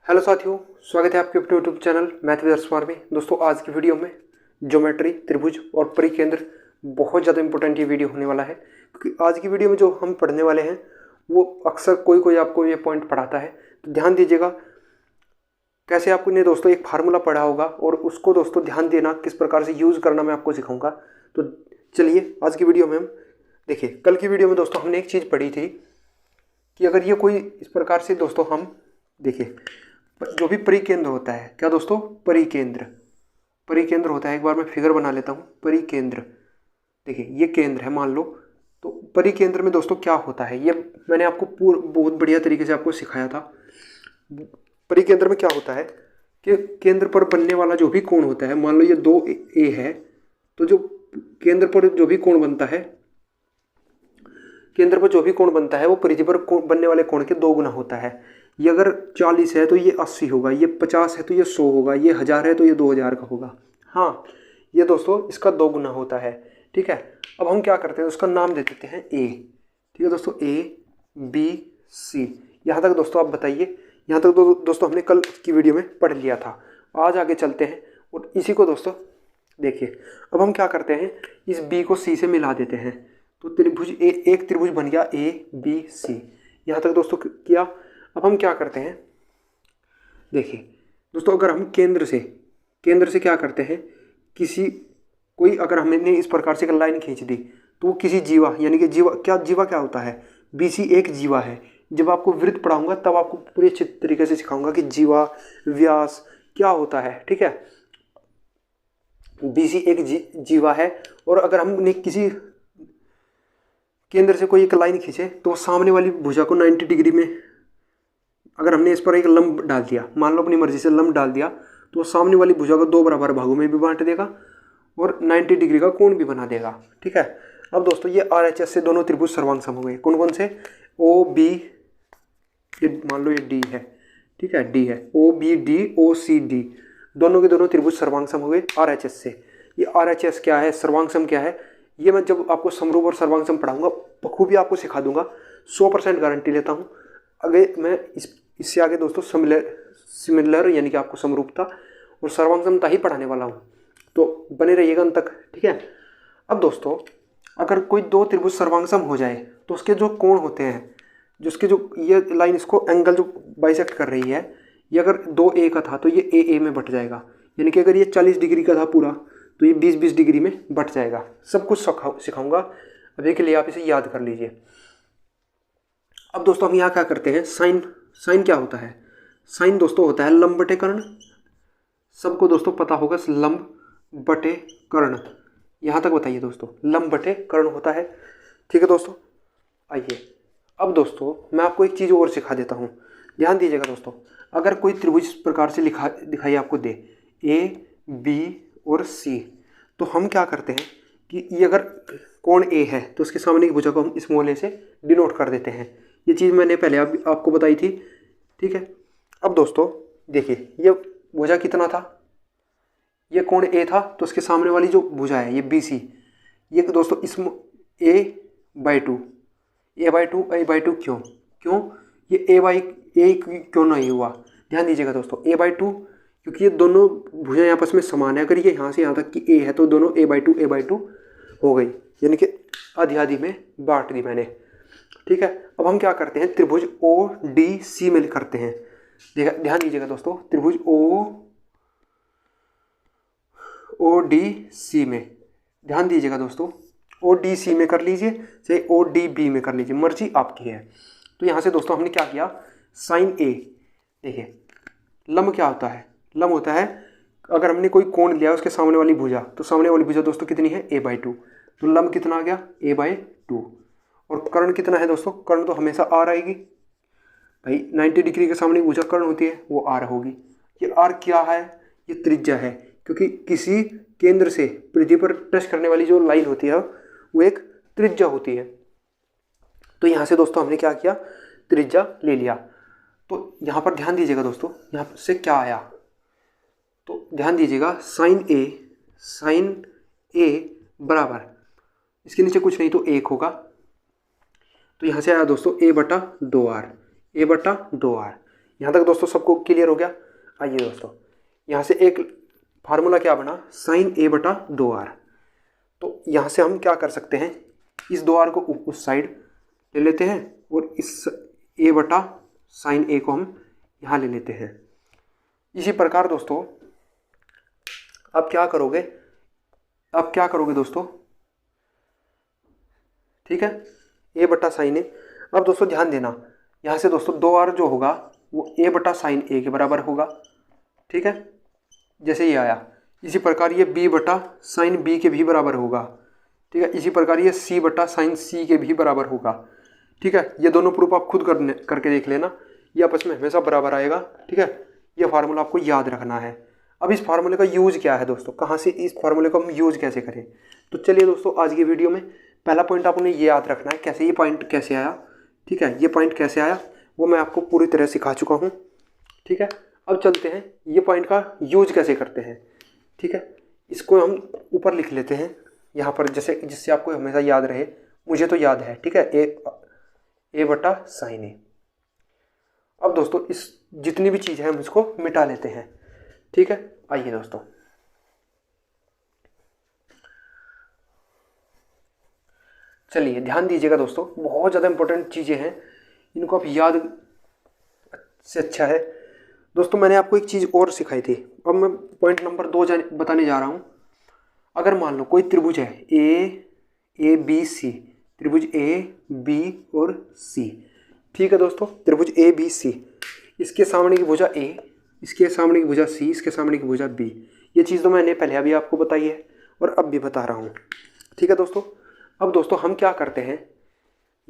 Hello साथियों, स्वागत है आपके अपने यूट्यूब चैनल मैथ विद अर्समार में। दोस्तों आज की वीडियो में ज्योमेट्री, त्रिभुज और परिकेंद्र बहुत ज़्यादा इंपॉर्टेंट ये वीडियो होने वाला है, क्योंकि आज की वीडियो में जो हम पढ़ने वाले हैं वो अक्सर कोई आपको ये पॉइंट पढ़ाता है। तो ध्यान दीजिएगा कैसे आपको ने दोस्तों एक फार्मूला पढ़ा होगा और उसको दोस्तों ध्यान देना किस प्रकार से यूज़ करना मैं आपको सिखाऊंगा। तो चलिए आज की वीडियो में हम देखिए, कल की वीडियो में दोस्तों हमने एक चीज़ पढ़ी थी कि अगर ये कोई इस प्रकार से दोस्तों हम देखिए जो भी परिकेंद्र होता है, क्या दोस्तों, परिकेंद्र होता है। एक बार मैं फिगर बना लेता हूँ। परिकेंद्र देखिए ये केंद्र है मान लो, तो परिकेंद्र में दोस्तों क्या होता है ये मैंने आपको बहुत बढ़िया तरीके से आपको सिखाया था। परिकेंद्र में क्या होता है कि केंद्र पर बनने वाला जो भी कोण होता है, मान लो ये 2a है, तो जो केंद्र पर जो भी कोण बनता है, केंद्र पर जो भी कोण बनता है वो परिधि पर बनने वाले कोण के 2 गुना होता है। ये अगर 40 है तो ये 80 होगा, ये 50 है तो ये 100 होगा, ये 1000 है तो ये 2000 का होगा। हाँ, ये दोस्तों इसका 2 गुना होता है। ठीक है, अब हम क्या करते हैं, उसका नाम दे देते हैं ए। ठीक है दोस्तों, ए बी सी। यहाँ तक दोस्तों आप बताइए, यहाँ तक दोस्तों हमने कल की वीडियो में पढ़ लिया था। आज आगे चलते हैं और इसी को दोस्तों देखिए, अब हम क्या करते हैं, इस बी को सी से मिला देते हैं तो त्रिभुज एक त्रिभुज बन गया ए बी सी। यहाँ तक दोस्तों किया। अब हम क्या करते हैं, देखिए दोस्तों, अगर हम केंद्र से क्या करते हैं, कोई अगर हमने इस प्रकार से एक लाइन खींच दी तो वो किसी जीवा, यानी कि जीवा क्या होता है, बीसी एक जीवा है। जब आपको वृत्त पढ़ाऊंगा तब आपको पूरी अच्छी तरीके से सिखाऊंगा कि जीवा व्यास क्या होता है। ठीक है, बीसी एक जीवा है और अगर हमने किसी केंद्र से कोई एक लाइन खींचे तो सामने वाली भुजा को 90 डिग्री में अगर हमने इस पर एक लंब डाल दिया, मान लो अपनी मर्जी से लंब डाल दिया, तो सामने वाली भुजा को 2 बराबर भागों में भी बांट देगा और 90 डिग्री का कोण भी बना देगा। ठीक है, अब दोस्तों ये RHS से दोनों त्रिभुज सर्वांग सम हो गए। कौन कौन से, ओ बी, ये मान लो ये डी है। ठीक है, डी है, O B D O C D, दोनों के दोनों त्रिभुज सर्वांग सम हो गए RHS से। ये RHS क्या है, सर्वांग सम क्या है, ये मैं जब आपको समरूप और सर्वांग सम पढ़ाऊंगा बखूबी आपको सिखा दूंगा। 100% गारंटी लेता हूँ। अगर मैं इससे आगे दोस्तों सिमिलर यानी कि आपको समरूपता और सर्वांग समता ही पढ़ाने वाला हूँ, तो बने रहिएगा अंत तक। ठीक है, अब दोस्तों अगर कोई 2 त्रिभुज सर्वांग सम हो जाए तो उसके जो कोण होते हैं, जिसके जो ये लाइन इसको एंगल जो बाइसेक्ट कर रही है, ये अगर 2a का था तो ये a में बट जाएगा, यानी कि अगर ये 40 डिग्री का था पूरा तो ये 20-20 डिग्री में बट जाएगा। सब कुछ सिखाऊंगा, अभी के लिए आप इसे याद कर लीजिए। अब दोस्तों हम यहाँ क्या करते हैं, साइन क्या होता है, साइन दोस्तों होता है लंब बटे कर्ण। सबको दोस्तों पता होगा लंब बटे कर्ण। यहाँ तक बताइए दोस्तों, लंब बटे कर्ण होता है। ठीक है दोस्तों, आइए अब दोस्तों मैं आपको एक चीज़ और सिखा देता हूँ। ध्यान दीजिएगा दोस्तों, अगर कोई त्रिभुज इस प्रकार से दिखाई आपको दे ए बी और सी, तो हम क्या करते हैं कि ये अगर कोण ए है तो उसके सामने की भुजा को हम स्मॉल ए से डिनोट कर देते हैं। ये चीज़ मैंने पहले आपको बताई थी। ठीक है, अब दोस्तों देखिए ये भुजा कितना था, ये कोण ए था, तो उसके सामने वाली जो भुजा है ये बी सी, ये दोस्तों इसमें a/2 क्यों ये a क्यों नहीं हुआ। ध्यान दीजिएगा दोस्तों, a/2 क्योंकि ये दोनों भुजाएं आपस में समान है। अगर ये यहाँ से यहाँ तक की a है तो दोनों a/2 हो गई, यानी कि आधी आधी में बांट दी मैंने। ठीक है, अब हम क्या करते हैं, त्रिभुज ODC में करते हैं। ध्यान दीजिएगा दोस्तों, त्रिभुज ODC में ध्यान दीजिएगा दोस्तों, ODC में कर लीजिए चाहे ODB में कर लीजिए, मर्जी आपकी है। तो यहाँ से दोस्तों हमने क्या किया, साइन A, देखिए लंब क्या होता है, लंब होता है अगर हमने कोई कोण लिया उसके सामने वाली भुजा, तो सामने वाली भुजा दोस्तों कितनी है, a/2, तो लंब कितना आ गया, a/2। और कर्ण कितना है दोस्तों, कर्ण तो हमेशा R आएगी भाई, 90 डिग्री के सामने भुजा कर्ण होती है वो R होगी। ये R क्या है, ये त्रिज्या है, क्योंकि किसी केंद्र से परिधि पर टच करने वाली जो लाइन होती है वो एक त्रिज्या होती है। तो यहाँ से दोस्तों हमने क्या किया, त्रिज्या ले लिया। तो यहाँ पर ध्यान दीजिएगा दोस्तों, यहाँ से क्या आया, तो ध्यान दीजिएगा साइन ए बराबर, इसके नीचे कुछ नहीं तो 1 होगा, तो यहाँ से आया दोस्तों a/2r, यहाँ तक दोस्तों सबको क्लियर हो गया। आइए दोस्तों, यहाँ से एक फार्मूला क्या बना, साइन ए बटा 2r। तो यहाँ से हम क्या कर सकते हैं, इस 2r को उस साइड ले लेते हैं और इस a बटा साइन a को हम यहाँ ले लेते हैं। इसी प्रकार दोस्तों अब क्या करोगे दोस्तों, ठीक है, a बटा साइन a। अब दोस्तों ध्यान देना, यहाँ से दोस्तों 2r जो होगा वो a बटा साइन a के बराबर होगा, ठीक है, जैसे ये आया। इसी प्रकार ये b बटा साइन b के भी बराबर होगा, ठीक है। इसी प्रकार ये c बटा साइन c के भी बराबर होगा, ठीक है। ये दोनों प्रूफ आप खुद करके देख लेना, ये आपस में हमेशा बराबर आएगा, ठीक है। ये फार्मूला आपको याद रखना है। अब इस फार्मूले का यूज़ क्या है दोस्तों, कहाँ से इस फार्मूले को हम यूज़ कैसे करें, तो चलिए दोस्तों आज की वीडियो में पहला पॉइंट आपने ये याद रखना है, कैसे ये पॉइंट कैसे आया, ठीक है। ये पॉइंट कैसे आया वो मैं आपको पूरी तरह सिखा चुका हूँ, ठीक है। अब चलते हैं ये पॉइंट का यूज कैसे करते हैं, ठीक है। इसको हम ऊपर लिख लेते हैं यहाँ पर, जैसे जिससे आपको हमेशा याद रहे। मुझे तो याद है, ठीक है, ए बटा साइन ए। अब दोस्तों इस जितनी भी चीज़ है हम इसको मिटा लेते हैं, ठीक है। आइए दोस्तों, चलिए ध्यान दीजिएगा दोस्तों, बहुत ज़्यादा इंपॉर्टेंट चीज़ें हैं, इनको आप याद से अच्छा है दोस्तों। मैंने आपको एक चीज़ और सिखाई थी, अब मैं पॉइंट नंबर 2 बताने जा रहा हूँ। अगर मान लो कोई त्रिभुज है ए बी सी, त्रिभुज ए बी और सी, ठीक है दोस्तों, त्रिभुज ए बी सी, इसके सामने की भुजा ए, इसके सामने की भुजा सी, इसके सामने की भुजा बी। ये चीज़ तो मैंने पहले अभी आपको बताई है और अब भी बता रहा हूँ, ठीक है दोस्तों। अब दोस्तों हम क्या करते हैं,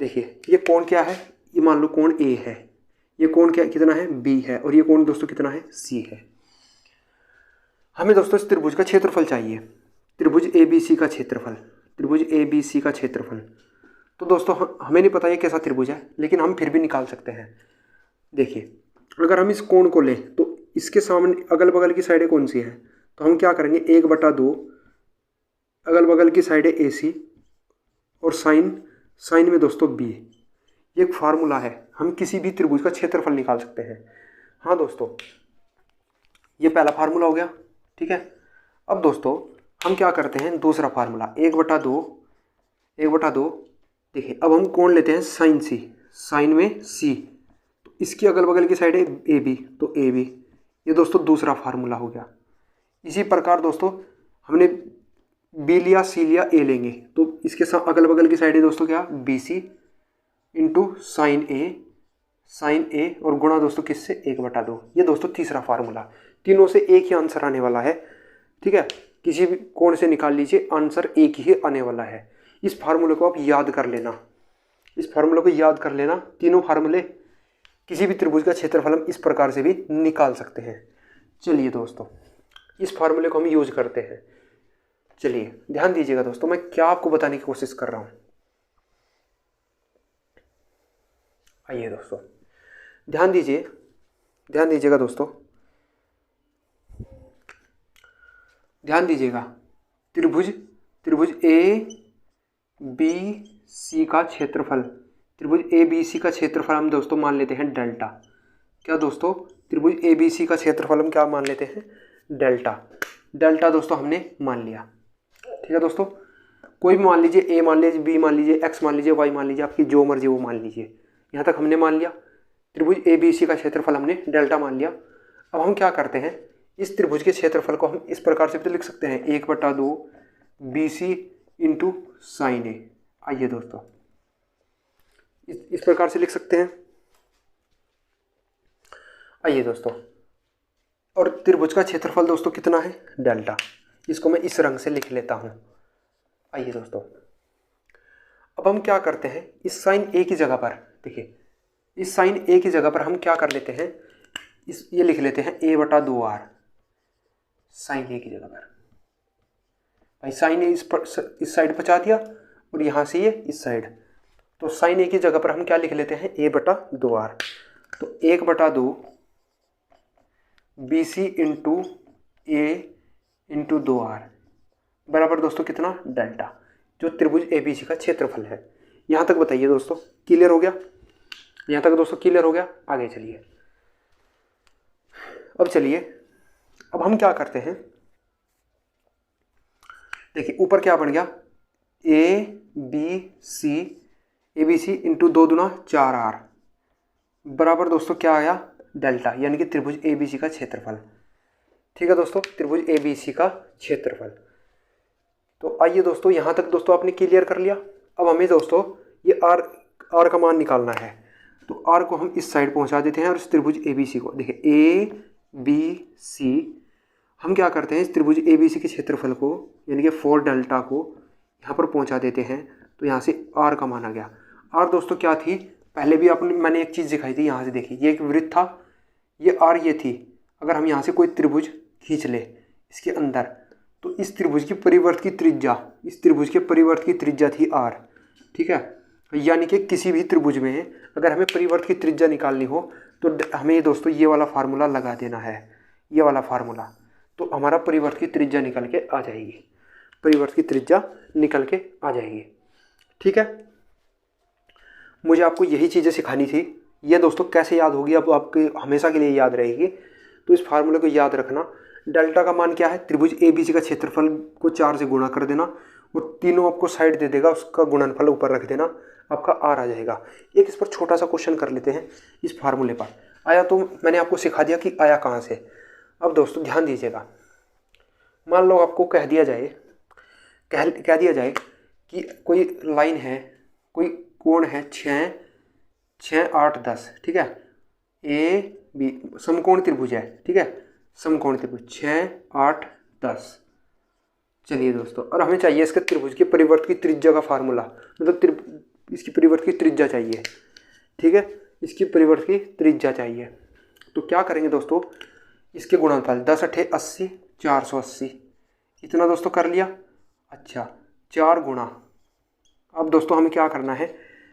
देखिए ये कोण क्या है, ये मान लो कोण ए है, ये कोण क्या कितना है बी है, और ये कोण दोस्तों कितना है सी है। हमें दोस्तों इस त्रिभुज का क्षेत्रफल चाहिए, त्रिभुज ए बी सी का क्षेत्रफल, त्रिभुज ए बी सी का क्षेत्रफल। तो दोस्तों हमें नहीं पता ये कैसा त्रिभुज है, लेकिन हम फिर भी निकाल सकते हैं। देखिए अगर हम इस कोण को लें तो इसके सामने अगल बगल की साइडें कौन सी है, तो हम क्या करेंगे 1/2 अगल बगल की साइडें ए सी और साइन में दोस्तों बी। ये एक फार्मूला है, हम किसी भी त्रिभुज का क्षेत्रफल निकाल सकते हैं। हाँ दोस्तों, ये पहला फार्मूला हो गया, ठीक है। अब दोस्तों हम क्या करते हैं, दूसरा फार्मूला 1/2। देखिए अब हम कोण लेते हैं साइन सी, साइन में सी, तो इसकी अगल बगल की साइड है ए बी, तो ए बी। ये दोस्तों दूसरा फार्मूला हो गया। इसी प्रकार दोस्तों हमने बी लिया, सी लिया, ए लेंगे, तो इसके साथ अगल बगल की साइड है दोस्तों क्या बी सी इंटू साइन ए और गुणा दोस्तों किससे 1/2। ये दोस्तों तीसरा फार्मूला। तीनों से एक ही आंसर आने वाला है, ठीक है। किसी भी कोण से निकाल लीजिए, आंसर एक ही आने वाला है। इस फार्मूले को आप याद कर लेना, तीनों फार्मूले, किसी भी त्रिभुज का क्षेत्रफल हम इस प्रकार से भी निकाल सकते हैं। चलिए दोस्तों इस फार्मूले को हम यूज करते हैं। चलिए ध्यान दीजिएगा दोस्तों, मैं क्या आपको बताने की कोशिश कर रहा हूँ। आइए दोस्तों ध्यान दीजिएगा दोस्तों, ध्यान दीजिएगा। त्रिभुज ए बी सी का क्षेत्रफल, त्रिभुज ए बी सी का क्षेत्रफल हम दोस्तों मान लेते हैं डेल्टा। क्या दोस्तों, त्रिभुज ए बी सी का क्षेत्रफल हम क्या मान लेते हैं, डेल्टा दोस्तों हमने मान लिया, ठीक है दोस्तों। कोई भी मान लीजिए, ए मान लीजिए, बी मान लीजिए, एक्स मान लीजिए, वाई मान लीजिए, आपकी जो मर्जी वो मान लीजिए। यहाँ तक हमने मान लिया, त्रिभुज ए बी सी का क्षेत्रफल हमने डेल्टा मान लिया। अब हम क्या करते हैं, इस त्रिभुज के क्षेत्रफल को हम इस प्रकार से भी तो लिख सकते हैं 1/2 बी सी इंटू साइन ए। आइए दोस्तों इस प्रकार से लिख सकते हैं। आइए दोस्तों, और त्रिभुज का क्षेत्रफल दोस्तों कितना है डेल्टा, इसको मैं इस रंग से लिख लेता हूँ। आइए दोस्तों अब हम क्या करते हैं, इस साइन ए की जगह पर, देखिए इस साइन ए की जगह पर हम क्या कर लेते हैं, ये लिख लेते हैं a/2r साइन ए की जगह पर। भाई साइन ए इस साइड बचा दिया और यहाँ से ये इस साइड, तो साइन ए की जगह पर हम क्या लिख लेते हैं a/2r। तो 1/2 बी सी इंटू ए इंटू 2r बराबर दोस्तों कितना डेल्टा, जो त्रिभुज ए बी सी का क्षेत्रफल है। यहाँ तक बताइए दोस्तों, क्लियर हो गया? यहाँ तक दोस्तों क्लियर हो गया? आगे चलिए। अब चलिए, अब हम क्या करते हैं, देखिए ऊपर क्या बन गया, ए बी सी इंटू 2 दूना 4R बराबर दोस्तों क्या आया, डेल्टा, यानी कि त्रिभुज ए बी सी का क्षेत्रफल। ठीक है दोस्तों, त्रिभुज ए बी सी का क्षेत्रफल। तो आइए दोस्तों, यहाँ तक दोस्तों आपने क्लियर कर लिया। अब हमें दोस्तों ये आर का मान निकालना है, तो आर को हम इस साइड पहुँचा देते हैं और इस त्रिभुज ए बी सी को, देखिए ए बी सी, हम क्या करते हैं इस त्रिभुज ए बी सी के क्षेत्रफल को यानी कि 4 डेल्टा को यहाँ पर पहुँचा देते हैं। तो यहाँ से आर का मान आ गया। आर दोस्तों क्या थी, पहले भी मैंने एक चीज़ दिखाई थी, यहाँ से देखिए ये एक वृत्त था, ये आर ये थी। अगर हम यहाँ से कोई त्रिभुज खींच ले इसके अंदर, तो इस त्रिभुज की परिवर्त की त्रिज्या, इस त्रिभुज के परिवर्त की त्रिज्या थी आर। ठीक है, यानी कि किसी भी त्रिभुज में अगर हमें परिवर्त की त्रिज्या निकालनी हो तो हमें दोस्तों ये वाला फार्मूला लगा देना है, ये वाला फार्मूला, तो हमारा परिवर्त की त्रिज्या निकल के आ जाएगी, परिवर्त की त्रिज्या निकल के आ जाएगी। ठीक है, मुझे आपको यही चीज़ें सिखानी थी। ये दोस्तों कैसे याद होगी, अब आपके हमेशा के लिए याद रहेगी। तो इस फार्मूले को याद रखना। डेल्टा का मान क्या है, त्रिभुज ए बी सी का क्षेत्रफल को 4 से गुणा कर देना, वो तीनों आपको साइड दे देगा, उसका गुणनफल ऊपर रख देना, आपका आर आ जाएगा। एक इस पर छोटा सा क्वेश्चन कर लेते हैं इस फार्मूले पर। आया तो मैंने आपको सिखा दिया कि आया कहाँ से। अब दोस्तों ध्यान दीजिएगा, मान लो आपको कह दिया जाए कि कोई लाइन है, कोई कोण है 6, 6, 8, 10। ठीक है, ए बी समकोण त्रिभुज है। ठीक है, समकोण त्रिभुज 6, 8, 10। चलिए दोस्तों, और हमें चाहिए इसके त्रिभुज के परिवर्त की त्रिज्या का फार्मूला, मतलब इसकी परिवर्त की त्रिज्या चाहिए। ठीक है, इसकी परिवर्त की त्रिज्या चाहिए। तो क्या करेंगे दोस्तों, इसके गुणनफल 10 8 80, 480, इतना दोस्तों कर लिया। अच्छा, 4 गुणा, अब दोस्तों हमें क्या करना है,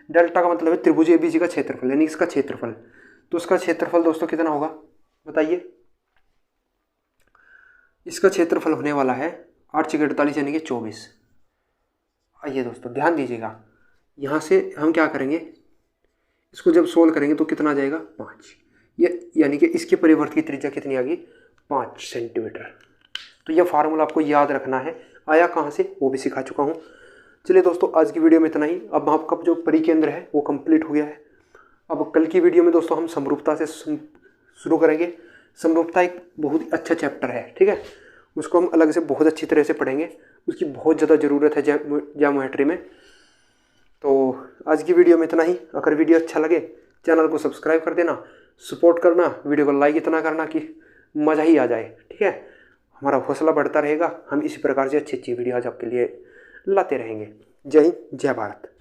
डेल्टा का मतलब है त्रिभुज ए बी सी का क्षेत्रफल, यानी इसका क्षेत्रफल। तो इसका क्षेत्रफल दोस्तों कितना होगा बताइए, इसका क्षेत्रफल होने वाला है 8 × 48 यानी कि 24। आइए दोस्तों ध्यान दीजिएगा, यहाँ से हम क्या करेंगे, इसको जब सोल्व करेंगे तो कितना आ जाएगा 5, ये यानी कि इसके परिवर्त की त्रिज्या कितनी आ गई 5 सेंटीमीटर। तो यह फार्मूला आपको याद रखना है। आया कहाँ से वो भी सिखा चुका हूँ। चलिए दोस्तों, आज की वीडियो में इतना ही। अब आपका जो परिकेंद्र है वो कंप्लीट हो गया है। अब कल की वीडियो में दोस्तों हम समरूपता से शुरू करेंगे। समरूपता एक बहुत अच्छा चैप्टर है। ठीक है, उसको हम अलग से बहुत अच्छी तरह से पढ़ेंगे, उसकी बहुत ज़्यादा ज़रूरत है ज्योमेट्री में। तो आज की वीडियो में इतना ही। अगर वीडियो अच्छा लगे चैनल को सब्सक्राइब कर देना, सपोर्ट करना, वीडियो को लाइक इतना करना कि मज़ा ही आ जाए। ठीक है, हमारा हौसला बढ़ता रहेगा, हम इसी प्रकार से अच्छी अच्छी वीडियो आज आपके लिए लाते रहेंगे। जय हिंद, जय भारत।